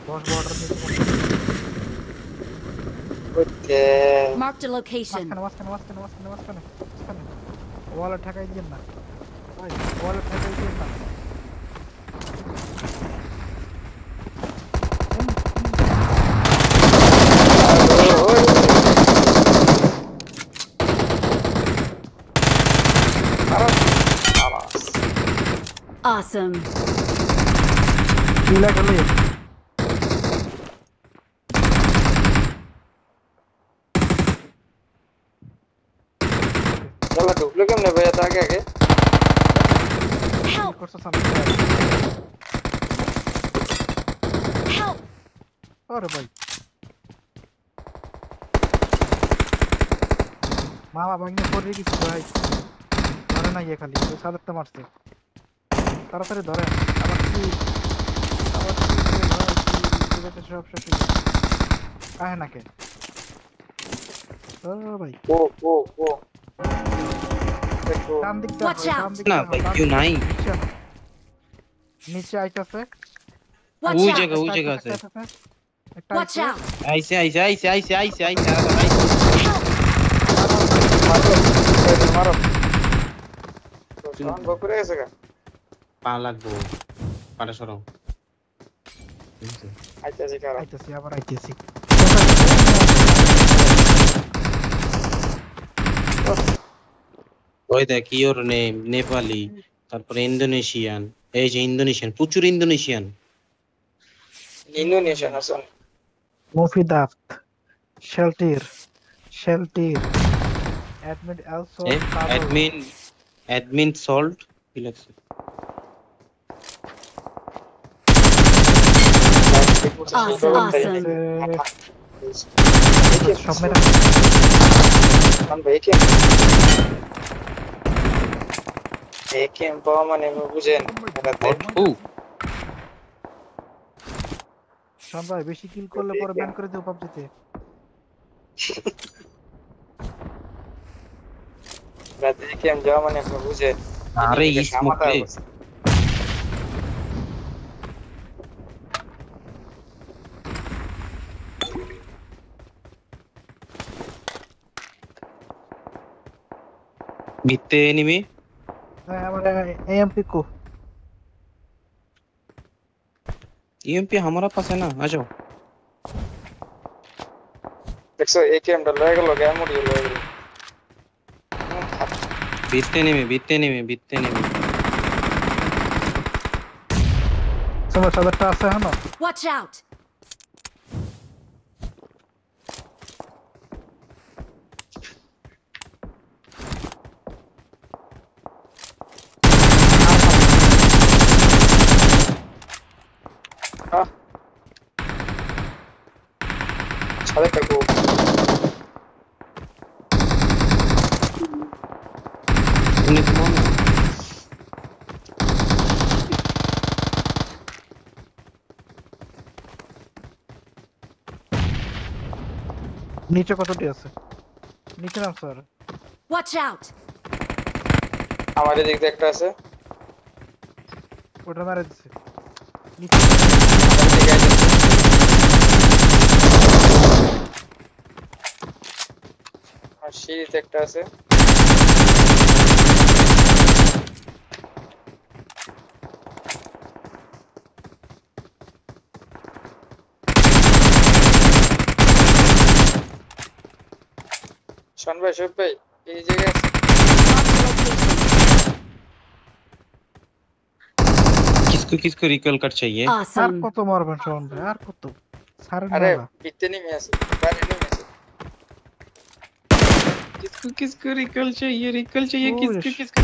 বস border নিচে ওকে Marked a location. মাঝখানে ওয়ালে ঠেকাই দিয়েন না ভাই, ওয়ালে ঠেকাই দিয়েন না। Awesome. কিলা গেলে চলো ঢুকলো কেমনে ভাই এত আগে আগে Help! করছো সামনে। Help! আরে ভাই মামা ভাঙে পড়ে গেছি ভাই, ধরে না গিয়ে খালি ওই সাদারটা মারছে, তাড়াতাড়ি ধরেন। আবার কি আবার কি রে ভাই, কি বেঁচে সব শেষ হয়ে গেছে। আহে নাকে ও ভাই, ও ও ও দেখো ডান দিক Watch ডান out! দিক না ভাই কেউ নাই। নিচে আইতাছে Watch ওই out! জায়গা ওই জায়গা আছে। একটা Watch আইছে। out! আইছে মারো শোন বকুরে গেছে গা পা লাগবো পাটা সরাও। আইতাছি কারা আইতাছি আবার আইতেছি। ওই দেখ ইওর নেম নেপালি, তারপরে ইন্দোনেশিয়ান, এই যে ইন্দোনেশিয়ান, প্রচুর ইন্দোনেশিয়ান। ইন্দোনেশিয়ান আছেন মুফিদাত শেলটির অ্যাডমিট অলসো অ্যাডমিন সল্ট কি লাগছে? Awesome. সবমের একেম পাওয়া মানে বুঝেন ও সব ভাই বেশি কিল করলে পরে ব্যান করে দিও পাবজিতে। একেম যাওয়া মানে আপনি বুঝেন আরে স্মোক রে। ভিত্তে এনিমি হ্যাঁ আমার এএমপি को ईएमपी हमारा पास है ना, आ जाओ। দেখছো একেমটা লয়ে গেল গেম মডিউল লয়ে গেল ভিত্তে নেমে তোমার সাদারটা আছে হলো। Watch out! সাথে থাকবো उन्हें तो मानो নিচে কতটি আছে? নিচে নাম স্যার। Watch out! আমাদের দিক দিয়ে একটা আছে ওটা মারা দিছে। নিচে আমাদের দিকে আইতাছে আর সিঁড়িতে একটা আছে শোন ভাই শোন ভাই এই জায়গায় আছে किसको रिकॉल कर चाहिए? আর Awesome. কত মারবেন শোন ভাই, আর কত সারেন আরে না। পিতে নেমে আছে বাইরে নেমে আছে किसको रिकॉल चाहिए ओह, किसको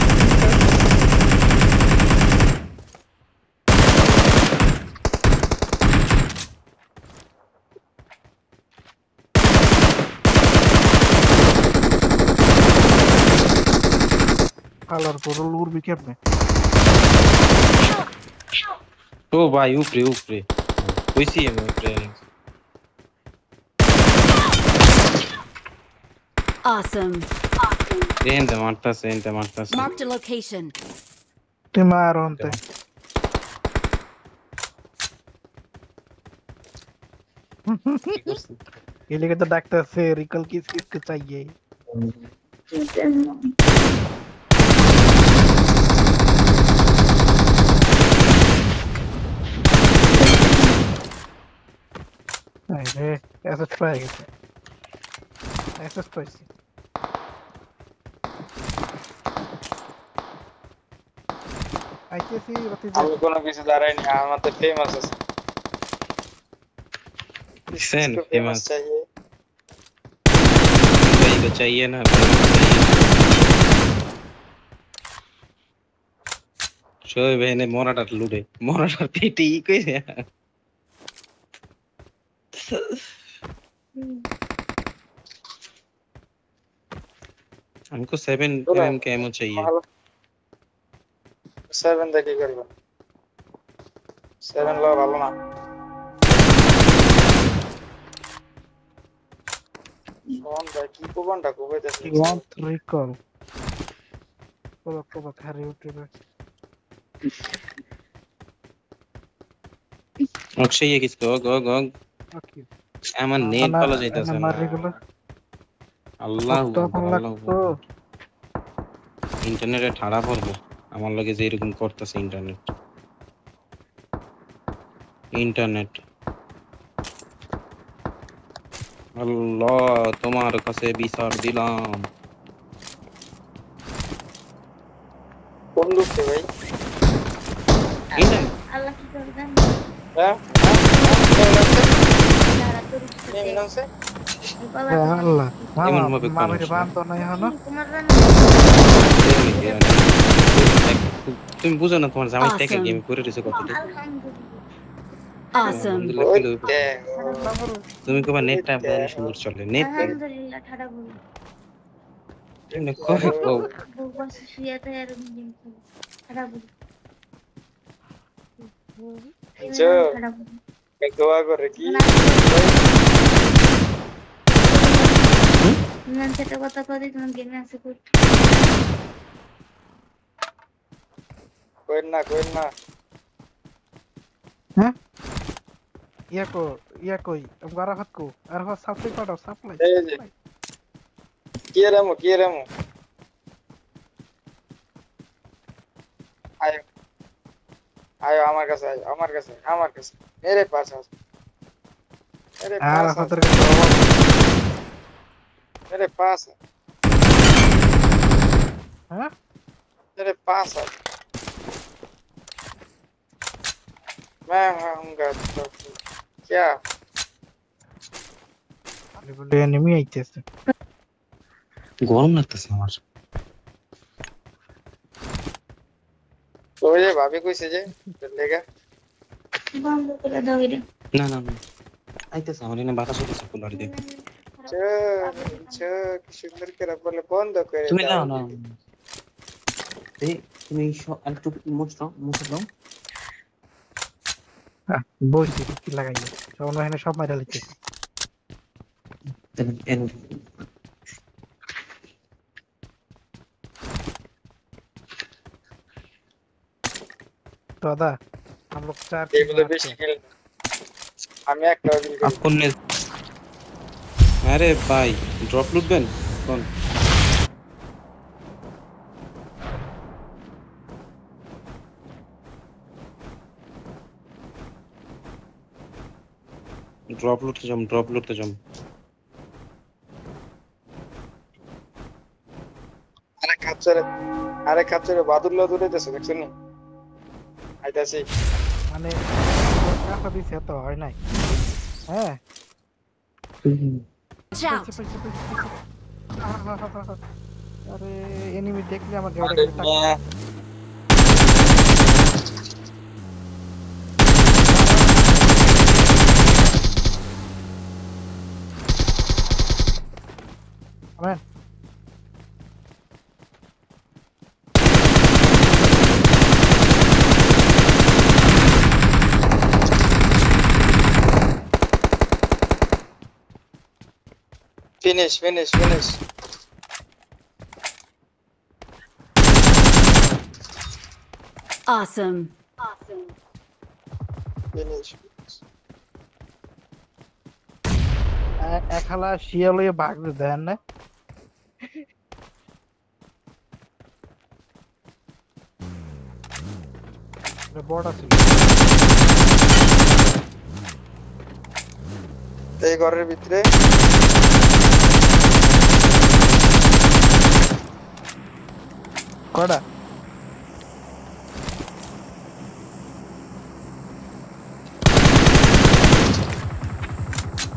কালার করল উড়বি কেমনে? ओ भाई ऊपरे वैसी है मैं ऊपरे Awesome. रहने मारता से Marked a location. তুই মার অন্তে কি করছে? ये लेके तो डॉक्टर से रिकल किस किसको चाहिए अरे ऐसा ट्राई कैसे ऐसा ट्राई आईसीसी बत्ती আমি কোনো কিছু দাঁড়াইনি আমাদের ফেমাস আছে দিছেন इसको ফেমাস फेमस चाहिए ভাই তো চাইয়ে না ভাই তো চাইয়ে শোয় বেনে মরাটার লুড়ে মরাটার পেটে ই কইছে हमको 7 mm का एमो चाहिए ভালো 7 দেখি করব 7 লো ভালো না শোন ভাই কি কোবনটা কোবাইতেছিস you want recall কোবা খারি উঠবে अक्षय ये किसको गो गो ওকে আমার নেট পালা যাইতাছে না মারিগুলো আল্লাহু তো আকবার, আল্লাহু তো আকবার। ইন্টারনেটে ঠাড়া পড়বো আমার লগে যে এরকম করতেছে ইন্টারনেট আল্লাহ তোমার কাছে বিচার দিলাম কোন লোককে ভাই ইন্টারনেট আল্লাহ কি করবেন হ্যাঁ তারা তো নেমে নামছে আল্লাহ মামা এমন ভাবে মামির করিস না। বান তো নাই হলো তোমার রান তুমি বুঝো না তোমার জামাই থেকে Awesome. গেম করে দিছে কতটা আলহামদুলিল্লাহ Awesome. ওই কিন্তু তুমি কবা নেটটা বড় সুন্দর চলে নেট আলহামদুলিল্লাহ ঠাডা বলি তুমি কই কও বউ বাস শুয়াতে আর গেম খেলে ঠাডা বলি চো ঠাডা বলি দোয়া করে কি মান সেটা কথা কই তোমার গেমে আছে কই কোন না হ্যাঁ ইয়া কই গারা হাত কো আর হ সাপ্লাই পাঠাও সাপ্লাই এই যে কি রামু আয় আমার কাছে মেরে পাস আছে मेरे আর पास হাতের কাছে অভাব मेरे पास है হ্যাঁ मेरे पास है मैं आऊंगा तो क्या আরে বলে এনিমি আইতেছে গরম লাগতেছে আমার तो ये भाभी कोई से जे चलेगा বন্ধ করে দাও এটা না না না আইতেছে আমার এনে বাতাস হইতেছে কুলার দিয়ে छो की सुंदर করে বলে বন্ধ করে তুমি দাও। নাও না এই তুমি একটু মুছে দাও বসি কি লাগাই সব এখানে সব মাইরা লিখতেছে এন तो दादा हम लोग 4 এগুলো বেশি খেল আমি একটা দিন করি আপন ने আরে ভাই ড্রপ লুটবেন কোন ড্রপ লুটতে যাম আরে কাপচারে বাদুল্লা দৌড়াইতেছে দেখছেন নি আইতাছি মানে টাকা দিছে তো হয় নাই হ্যাঁ Watch out! अरे एनिमी देख लिया আমার আরে গাড়ি মিয়া, अमन finish Awesome. finish এক হালা শিয়াল হয়ে বাঘ দেন না বড় ছিল এই ঘরের ভিতরে কটা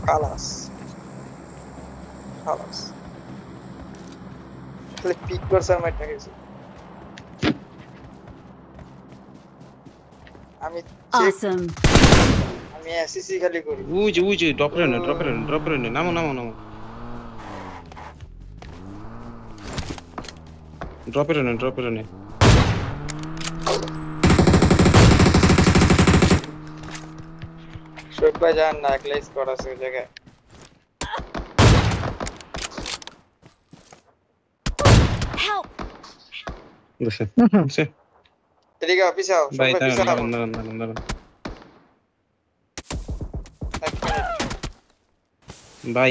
খালাস খালাস খালি পিক করছে আর মাইটা গেছে আমি Awesome. আমি এসিসি খালি করি ওই যে ড্রপের নে নামো ড্রপের নে শোক ভাই যান না একলা স্কোয়াড আছে ওই জায়গায় Help. বসে এদিকে অফিসে আও ভাই শোক ভাই পিছে আও দাঁড়ান ভাই